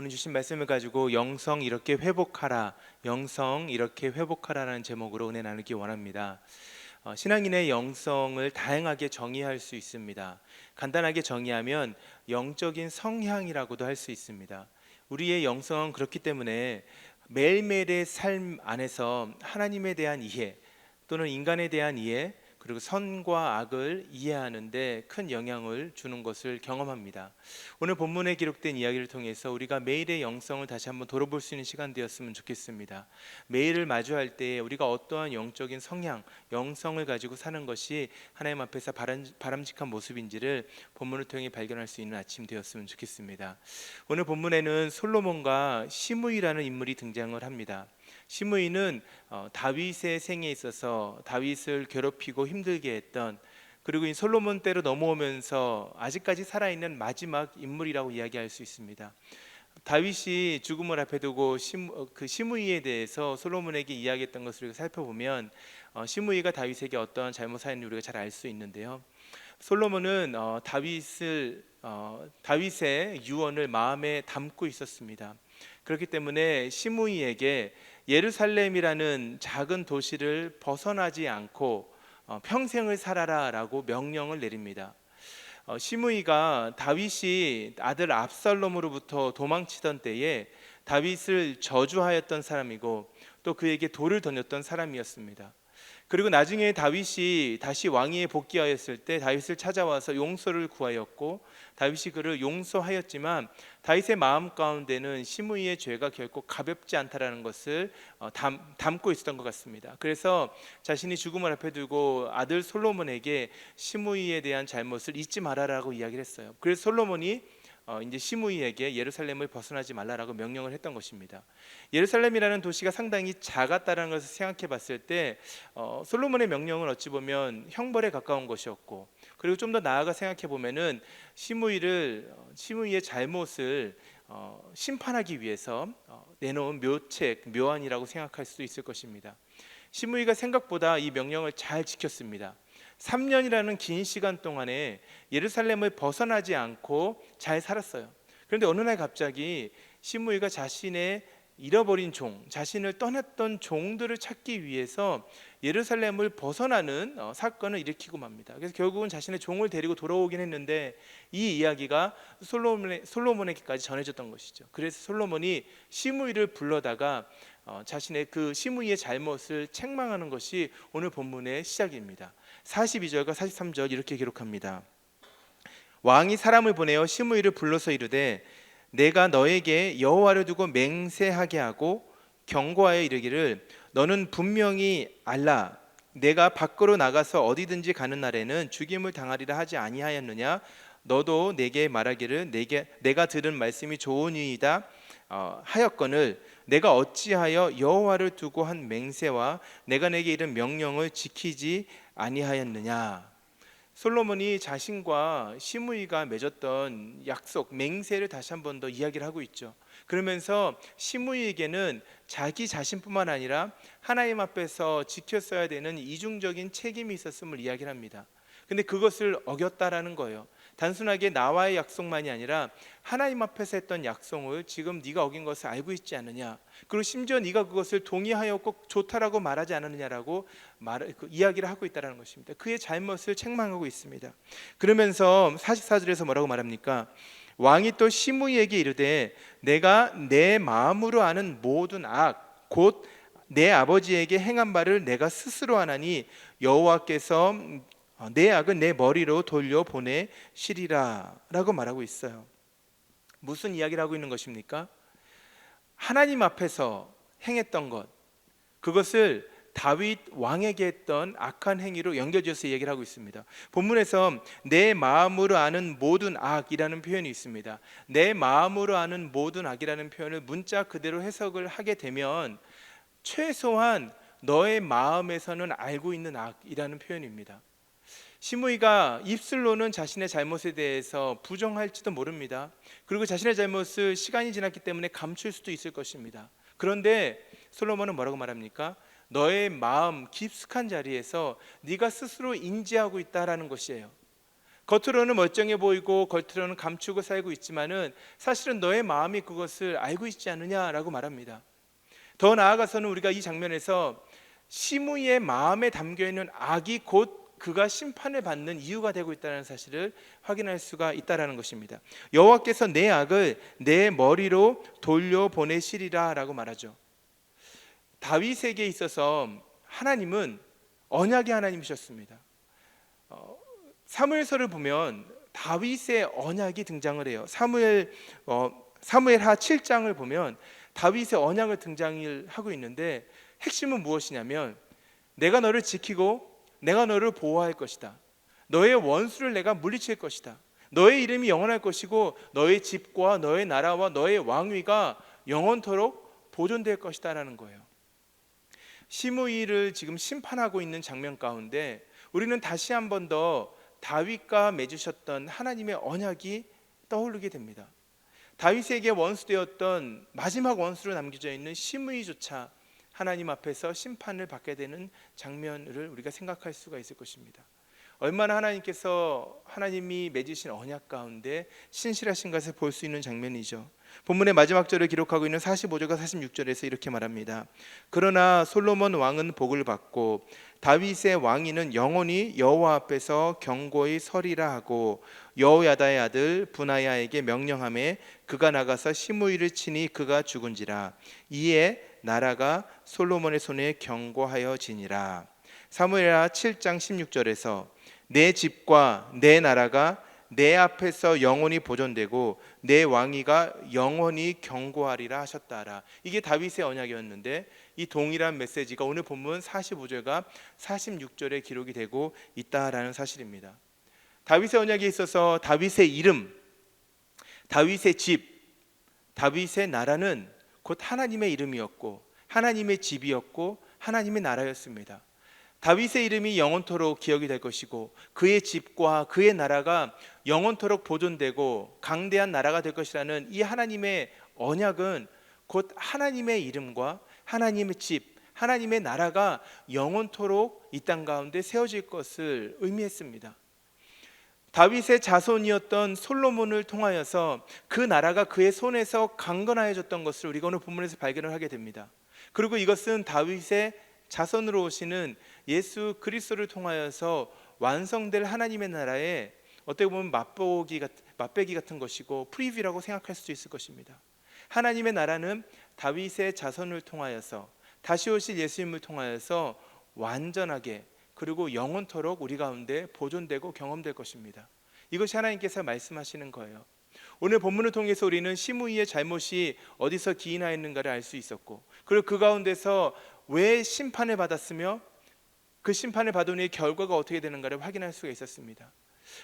오늘 주신 말씀을 가지고 영성 이렇게 회복하라, 영성 이렇게 회복하라라는 제목으로 은혜 나누기 원합니다. 신앙인의 영성을 다양하게 정의할 수 있습니다. 간단하게 정의하면 영적인 성향이라고도 할 수 있습니다. 우리의 영성은 그렇기 때문에 매일매일의 삶 안에서 하나님에 대한 이해 또는 인간에 대한 이해 그리고 선과 악을 이해하는 데 큰 영향을 주는 것을 경험합니다. 오늘 본문에 기록된 이야기를 통해서 우리가 매일의 영성을 다시 한번 돌아볼 수 있는 시간 되었으면 좋겠습니다. 매일을 마주할 때 우리가 어떠한 영적인 성향, 영성을 가지고 사는 것이 하나님 앞에서 바람직한 모습인지를 본문을 통해 발견할 수 있는 아침 되었으면 좋겠습니다. 오늘 본문에는 솔로몬과 시므이라는 인물이 등장을 합니다. 시므이는 다윗의 생에 있어서 다윗을 괴롭히고 힘들게 했던, 그리고 이 솔로몬 때로 넘어오면서 아직까지 살아있는 마지막 인물이라고 이야기할 수 있습니다. 다윗이 죽음을 앞에 두고 시므이에 대해서 솔로몬에게 이야기했던 것을 우리가 살펴보면 시므이가 다윗에게 어떤 잘못을 우리가 잘 알 수 있는데요. 솔로몬은 다윗의 유언을 마음에 담고 있었습니다. 그렇기 때문에 시므이에게 예루살렘이라는 작은 도시를 벗어나지 않고 평생을 살아라라고 명령을 내립니다. 시므이가 다윗이 아들 압살롬으로부터 도망치던 때에 다윗을 저주하였던 사람이고 또 그에게 돌을 던졌던 사람이었습니다. 그리고 나중에 다윗이 다시 왕위에 복귀하였을 때 다윗을 찾아와서 용서를 구하였고 다윗이 그를 용서하였지만 다윗의 마음 가운데는 시므이의 죄가 결코 가볍지 않다라는 것을 담고 있었던 것 같습니다. 그래서 자신이 죽음을 앞에 두고 아들 솔로몬에게 시므이에 대한 잘못을 잊지 말아라고 이야기를 했어요. 그래서 솔로몬이 이제 시므이에게 예루살렘을 벗어나지 말라라고 명령을 했던 것입니다. 예루살렘이라는 도시가 상당히 작았다는 것을 생각해 봤을 때 솔로몬의 명령은 어찌 보면 형벌에 가까운 것이었고, 그리고 좀 더 나아가 생각해 보면은 시므이의 잘못을 심판하기 위해서 내놓은 묘안이라고 생각할 수도 있을 것입니다. 시므이가 생각보다 이 명령을 잘 지켰습니다. 3년이라는 긴 시간 동안에 예루살렘을 벗어나지 않고 잘 살았어요. 그런데 어느 날 갑자기 시므이가 자신의 잃어버린 자신을 떠났던 종들을 찾기 위해서 예루살렘을 벗어나는 사건을 일으키고 맙니다. 그래서 결국은 자신의 종을 데리고 돌아오긴 했는데 이 이야기가 솔로몬에게까지 전해졌던 것이죠. 그래서 솔로몬이 시므이를 불러다가 자신의 그 시므이의 잘못을 책망하는 것이 오늘 본문의 시작입니다. 42절과 43절 이렇게 기록합니다. 왕이 사람을 보내어 시므이를 불러서 이르되 내가 너에게 여호와를 두고 맹세하게 하고 경고하여 이르기를 너는 분명히 알라 내가 밖으로 나가서 어디든지 가는 날에는 죽임을 당하리라 하지 아니하였느냐. 너도 내게 말하기를 내가 들은 말씀이 좋으니이다 하였거늘 내가 어찌하여 여호와를 두고 한 맹세와 내가 내게 이른 명령을 지키지 아니하였느냐. 솔로몬이 자신과 시므이가 맺었던 약속, 맹세를 다시 한 번 더 이야기를 하고 있죠. 그러면서 시므이에게는 자기 자신뿐만 아니라 하나님 앞에서 지켰어야 되는 이중적인 책임이 있었음을 이야기를 합니다. 근데 그것을 어겼다라는 거예요. 단순하게 나와의 약속만이 아니라 하나님 앞에서 했던 약속을 지금 네가 어긴 것을 알고 있지 않느냐, 그리고 심지어 네가 그것을 동의하였고 좋다라고 말하지 않느냐라고 이야기를 하고 있다는 것입니다. 그의 잘못을 책망하고 있습니다. 그러면서 44절에서 뭐라고 말합니까? 왕이 또 시므이에게 이르되 내가 내 마음으로 아는 모든 악 곧 내 아버지에게 행한 바를 내가 스스로 하나니 여호와께서 내 악은 내 머리로 돌려보내시리라 라고 말하고 있어요. 무슨 이야기를 하고 있는 것입니까? 하나님 앞에서 행했던 것, 그것을 다윗 왕에게 했던 악한 행위로 연결지어서 얘기를 하고 있습니다. 본문에서 내 마음으로 아는 모든 악이라는 표현이 있습니다. 내 마음으로 아는 모든 악이라는 표현을 문자 그대로 해석을 하게 되면 최소한 너의 마음에서는 알고 있는 악이라는 표현입니다. 시므이가 입술로는 자신의 잘못에 대해서 부정할지도 모릅니다. 그리고 자신의 잘못을 시간이 지났기 때문에 감출 수도 있을 것입니다. 그런데 솔로몬은 뭐라고 말합니까? 너의 마음 깊숙한 자리에서 네가 스스로 인지하고 있다라는 것이에요. 겉으로는 멀쩡해 보이고 겉으로는 감추고 살고 있지만은 사실은 너의 마음이 그것을 알고 있지 않느냐라고 말합니다. 더 나아가서는 우리가 이 장면에서 시므이의 마음에 담겨 있는 악이 곧 그가 심판을 받는 이유가 되고 있다는 사실을 확인할 수가 있다라는 것입니다. 여호와께서 내 악을 내 머리로 돌려보내시리라라고 말하죠. 다윗에게 있어서 하나님은 언약의 하나님이셨습니다. 사무엘서를 보면 다윗의 언약이 등장을 해요. 사무엘하 7장을 보면 다윗의 언약을 등장을 하고 있는데 핵심은 무엇이냐면 내가 너를 지키고 내가 너를 보호할 것이다. 너의 원수를 내가 물리칠 것이다. 너의 이름이 영원할 것이고 너의 집과 너의 나라와 너의 왕위가 영원토록 보존될 것이다 라는 거예요. 시므이를 지금 심판하고 있는 장면 가운데 우리는 다시 한 번 더 다윗과 맺으셨던 하나님의 언약이 떠오르게 됩니다. 다윗에게 원수되었던 마지막 원수로 남겨져 있는 시므이조차 하나님 앞에서 심판을 받게 되는 장면을 우리가 생각할 수가 있을 것입니다. 얼마나 하나님이 맺으신 언약 가운데 신실하신 것을 볼 수 있는 장면이죠. 본문의 마지막 절을 기록하고 있는 45절과 46절에서 이렇게 말합니다. 그러나 솔로몬 왕은 복을 받고 다윗의 왕위는 영원히 여호와 앞에서 경고히 서리라 하고 여호야다의 아들 분하야에게 명령하매 그가 나가서 시므이를 치니 그가 죽은지라. 이에 나라가 솔로몬의 손에 경고하여지니라. 사무엘하 7장 16절에서 내 집과 내 나라가 내 앞에서 영원히 보존되고 내 왕위가 영원히 경고하리라 하셨다라. 이게 다윗의 언약이었는데 이 동일한 메시지가 오늘 본문 45절과 46절에 기록이 되고 있다라는 사실입니다. 다윗의 언약에 있어서 다윗의 이름, 다윗의 집, 다윗의 나라는 곧 하나님의 이름이었고 하나님의 집이었고 하나님의 나라였습니다. 다윗의 이름이 영원토록 기억이 될 것이고 그의 집과 그의 나라가 영원토록 보존되고 강대한 나라가 될 것이라는 이 하나님의 언약은 곧 하나님의 이름과 하나님의 집, 하나님의 나라가 영원토록 이 땅 가운데 세워질 것을 의미했습니다. 다윗의 자손이었던 솔로몬을 통하여서 그 나라가 그의 손에서 강건하여졌던 것을 우리가 오늘 본문에서 발견을 하게 됩니다. 그리고 이것은 다윗의 자손으로 오시는 예수 그리스도를 통하여서 완성될 하나님의 나라에 어떻게 보면 맛배기 같은 것이고 프리뷰라고 생각할 수도 있을 것입니다. 하나님의 나라는 다윗의 자손을 통하여서 다시 오실 예수님을 통하여서 완전하게 그리고 영원토록 우리 가운데 보존되고 경험될 것입니다. 이것이 하나님께서 말씀하시는 거예요. 오늘 본문을 통해서 우리는 시므이의 잘못이 어디서 기인하였는가를 알 수 있었고 그리고 그 가운데서 왜 심판을 받았으며 그 심판을 받은 후의 결과가 어떻게 되는가를 확인할 수가 있었습니다.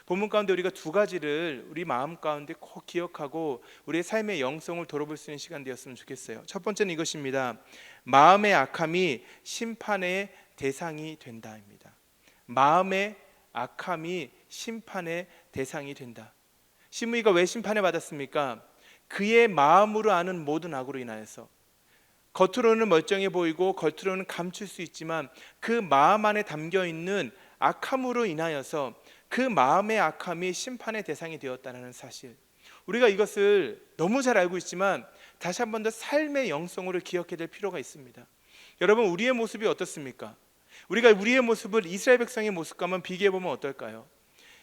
본문 가운데 우리가 두 가지를 우리 마음 가운데 꼭 기억하고 우리의 삶의 영성을 돌아볼 수 있는 시간 되었으면 좋겠어요. 첫 번째는 이것입니다. 마음의 악함이 심판의 대상이 된다입니다. 마음의 악함이 심판의 대상이 된다. 시므이가 왜 심판을 받았습니까? 그의 마음으로 아는 모든 악으로 인하여서 겉으로는 멀쩡해 보이고 겉으로는 감출 수 있지만 그 마음 안에 담겨 있는 악함으로 인하여서 그 마음의 악함이 심판의 대상이 되었다는 사실, 우리가 이것을 너무 잘 알고 있지만 다시 한 번 더 삶의 영성으로 기억해야 될 필요가 있습니다. 여러분, 우리의 모습이 어떻습니까? 우리가 우리의 모습을 이스라엘 백성의 모습과 한번 비교해 보면 어떨까요?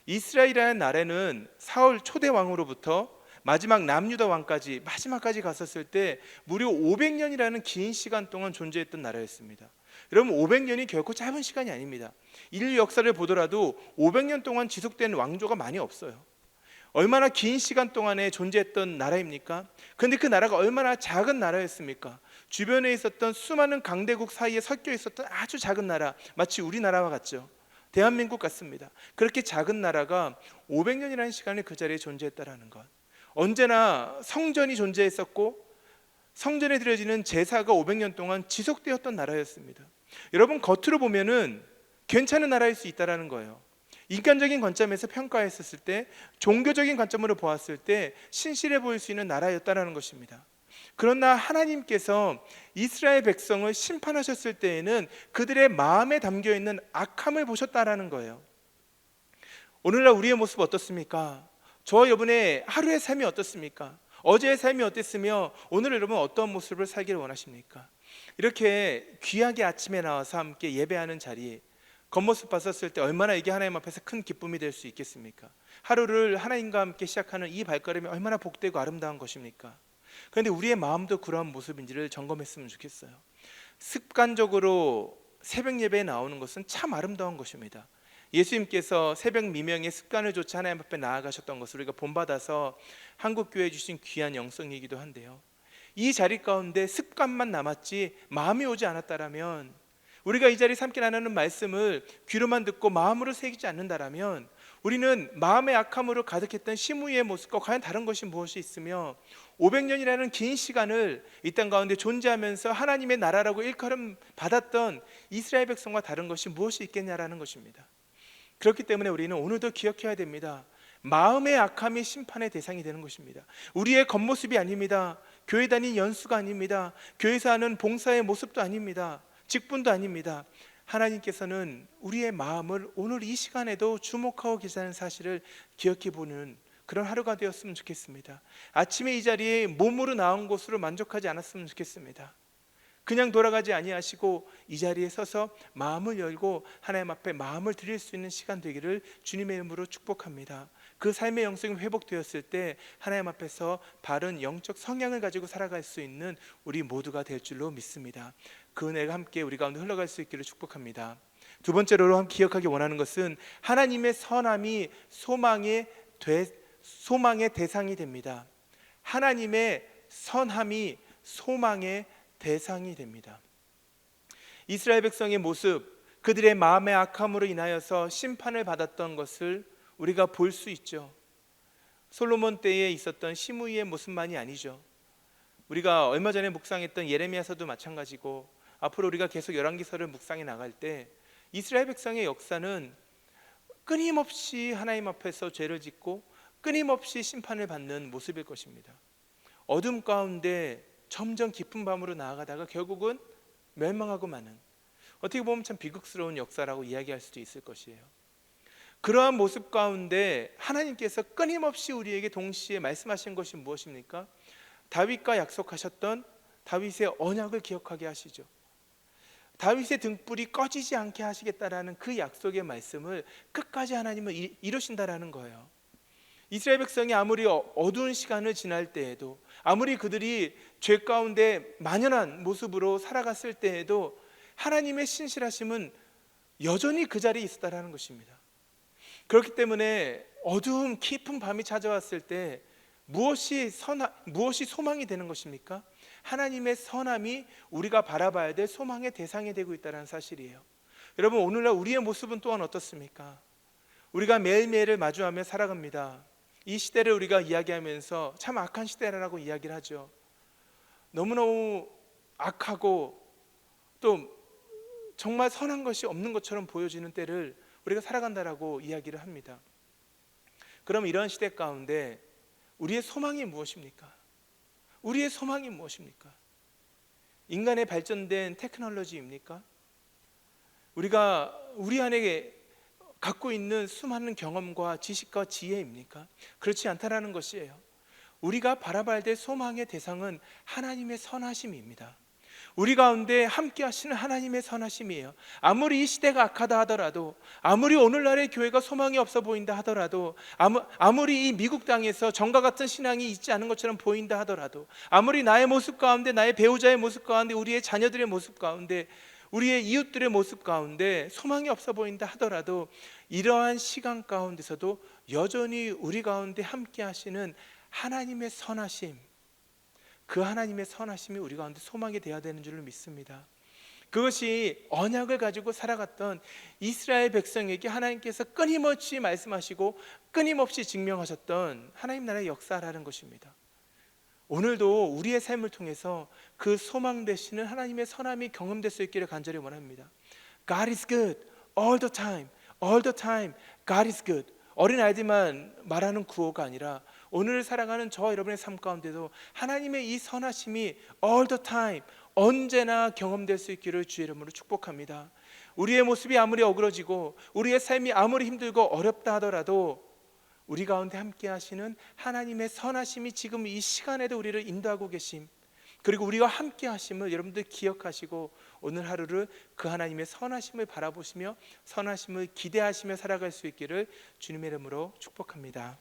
이스라엘이라는 나라는 사울 초대 왕으로부터 마지막 남유다 왕까지 마지막까지 갔었을 때 무려 500년이라는 긴 시간 동안 존재했던 나라였습니다. 여러분, 500년이 결코 짧은 시간이 아닙니다. 인류 역사를 보더라도 500년 동안 지속된 왕조가 많이 없어요. 얼마나 긴 시간 동안에 존재했던 나라입니까? 그런데 그 나라가 얼마나 작은 나라였습니까? 주변에 있었던 수많은 강대국 사이에 섞여 있었던 아주 작은 나라, 마치 우리나라와 같죠. 대한민국 같습니다. 그렇게 작은 나라가 500년이라는 시간을 그 자리에 존재했다라는 것, 언제나 성전이 존재했었고 성전에 드려지는 제사가 500년 동안 지속되었던 나라였습니다. 여러분, 겉으로 보면은 괜찮은 나라일 수 있다라는 거예요. 인간적인 관점에서 평가했었을 때, 종교적인 관점으로 보았을 때 신실해 보일 수 있는 나라였다라는 것입니다. 그러나 하나님께서 이스라엘 백성을 심판하셨을 때에는 그들의 마음에 담겨 있는 악함을 보셨다라는 거예요. 오늘날 우리의 모습 어떻습니까? 저와 여러분의 하루의 삶이 어떻습니까? 어제의 삶이 어땠으며 오늘 여러분 어떤 모습을 살기를 원하십니까? 이렇게 귀하게 아침에 나와서 함께 예배하는 자리, 겉모습 봤었을 때 얼마나 이게 하나님 앞에서 큰 기쁨이 될 수 있겠습니까? 하루를 하나님과 함께 시작하는 이 발걸음이 얼마나 복되고 아름다운 것입니까? 그런데 우리의 마음도 그러한 모습인지를 점검했으면 좋겠어요. 습관적으로 새벽 예배에 나오는 것은 참 아름다운 것입니다. 예수님께서 새벽 미명의 습관을 조차 하나님 앞에 나아가셨던 것을 우리가 본받아서 한국교회에 주신 귀한 영성이기도 한데요, 이 자리 가운데 습관만 남았지 마음이 오지 않았다라면, 우리가 이 자리에서 함께 나누는 말씀을 귀로만 듣고 마음으로 새기지 않는다라면, 우리는 마음의 악함으로 가득했던 시므이의 모습과 과연 다른 것이 무엇이 있으며 500년이라는 긴 시간을 이 땅 가운데 존재하면서 하나님의 나라라고 일컬음 받았던 이스라엘 백성과 다른 것이 무엇이 있겠냐라는 것입니다. 그렇기 때문에 우리는 오늘도 기억해야 됩니다. 마음의 악함이 심판의 대상이 되는 것입니다. 우리의 겉모습이 아닙니다. 교회 다닌 연수가 아닙니다. 교회에서 하는 봉사의 모습도 아닙니다. 직분도 아닙니다. 하나님께서는 우리의 마음을 오늘 이 시간에도 주목하고 계시다는 사실을 기억해 보는 그런 하루가 되었으면 좋겠습니다. 아침에 이 자리에 몸으로 나온 것으로 만족하지 않았으면 좋겠습니다. 그냥 돌아가지 아니하시고 이 자리에 서서 마음을 열고 하나님 앞에 마음을 드릴 수 있는 시간 되기를 주님의 이름으로 축복합니다. 그 삶의 영성이 회복되었을 때 하나님 앞에서 바른 영적 성향을 가지고 살아갈 수 있는 우리 모두가 될 줄로 믿습니다. 그 은혜가 함께 우리 가운데 흘러갈 수 있기를 축복합니다. 두 번째로 함께 기억하기 원하는 것은 하나님의 선함이 소망의 대상이 됩니다. 하나님의 선함이 소망의 대상이 됩니다. 이스라엘 백성의 모습, 그들의 마음의 악함으로 인하여서 심판을 받았던 것을 우리가 볼 수 있죠. 솔로몬 때에 있었던 시므이의 모습만이 아니죠. 우리가 얼마 전에 묵상했던 예레미야서도 마찬가지고, 앞으로 우리가 계속 열왕기서를 묵상해 나갈 때 이스라엘 백성의 역사는 끊임없이 하나님 앞에서 죄를 짓고 끊임없이 심판을 받는 모습일 것입니다. 어둠 가운데 점점 깊은 밤으로 나아가다가 결국은 멸망하고 마는, 어떻게 보면 참 비극스러운 역사라고 이야기할 수도 있을 것이에요. 그러한 모습 가운데 하나님께서 끊임없이 우리에게 동시에 말씀하신 것이 무엇입니까? 다윗과 약속하셨던 다윗의 언약을 기억하게 하시죠. 다윗의 등불이 꺼지지 않게 하시겠다라는 그 약속의 말씀을 끝까지 하나님은 이루신다라는 거예요. 이스라엘 백성이 아무리 어두운 시간을 지날 때에도, 아무리 그들이 죄 가운데 만연한 모습으로 살아갔을 때에도 하나님의 신실하심은 여전히 그 자리에 있었다라는 것입니다. 그렇기 때문에 어두운 깊은 밤이 찾아왔을 때 무엇이 소망이 되는 것입니까? 하나님의 선함이 우리가 바라봐야 될 소망의 대상이 되고 있다는 사실이에요. 여러분, 오늘날 우리의 모습은 또한 어떻습니까? 우리가 매일매일을 마주하며 살아갑니다. 이 시대를 우리가 이야기하면서 참 악한 시대라고 이야기를 하죠. 너무너무 악하고 또 정말 선한 것이 없는 것처럼 보여지는 때를 우리가 살아간다라고 이야기를 합니다. 그럼 이런 시대 가운데 우리의 소망이 무엇입니까? 우리의 소망이 무엇입니까? 인간의 발전된 테크놀로지입니까? 우리가 우리 안에 갖고 있는 수많은 경험과 지식과 지혜입니까? 그렇지 않다라는 것이에요. 우리가 바라봐야 될 소망의 대상은 하나님의 선하심입니다. 우리 가운데 함께 하시는 하나님의 선하심이에요. 아무리 이 시대가 악하다 하더라도, 아무리 오늘날의 교회가 소망이 없어 보인다 하더라도, 아무리 이 미국 땅에서 정과 같은 신앙이 있지 않은 것처럼 보인다 하더라도, 아무리 나의 모습 가운데, 나의 배우자의 모습 가운데, 우리의 자녀들의 모습 가운데, 우리의 이웃들의 모습 가운데 소망이 없어 보인다 하더라도, 이러한 시간 가운데서도 여전히 우리 가운데 함께 하시는 하나님의 선하심, 그 하나님의 선하심이 우리 가운데 소망이 되어야 되는 줄로 믿습니다. 그것이 언약을 가지고 살아갔던 이스라엘 백성에게 하나님께서 끊임없이 말씀하시고 끊임없이 증명하셨던 하나님 나라의 역사라는 것입니다. 오늘도 우리의 삶을 통해서 그 소망 되시는 하나님의 선함이 경험될 수 있기를 간절히 원합니다. God is good all the time, all the time. God is good. 어린 아이들만 말하는 구호가 아니라 오늘을 살아가는 저와 여러분의 삶 가운데도 하나님의 이 선하심이 all the time, 언제나 경험될 수 있기를 주의 이름으로 축복합니다. 우리의 모습이 아무리 어그러지고 우리의 삶이 아무리 힘들고 어렵다 하더라도 우리 가운데 함께 하시는 하나님의 선하심이 지금 이 시간에도 우리를 인도하고 계심, 그리고 우리와 함께 하심을 여러분들 기억하시고 오늘 하루를 그 하나님의 선하심을 바라보시며 선하심을 기대하시며 살아갈 수 있기를 주님의 이름으로 축복합니다.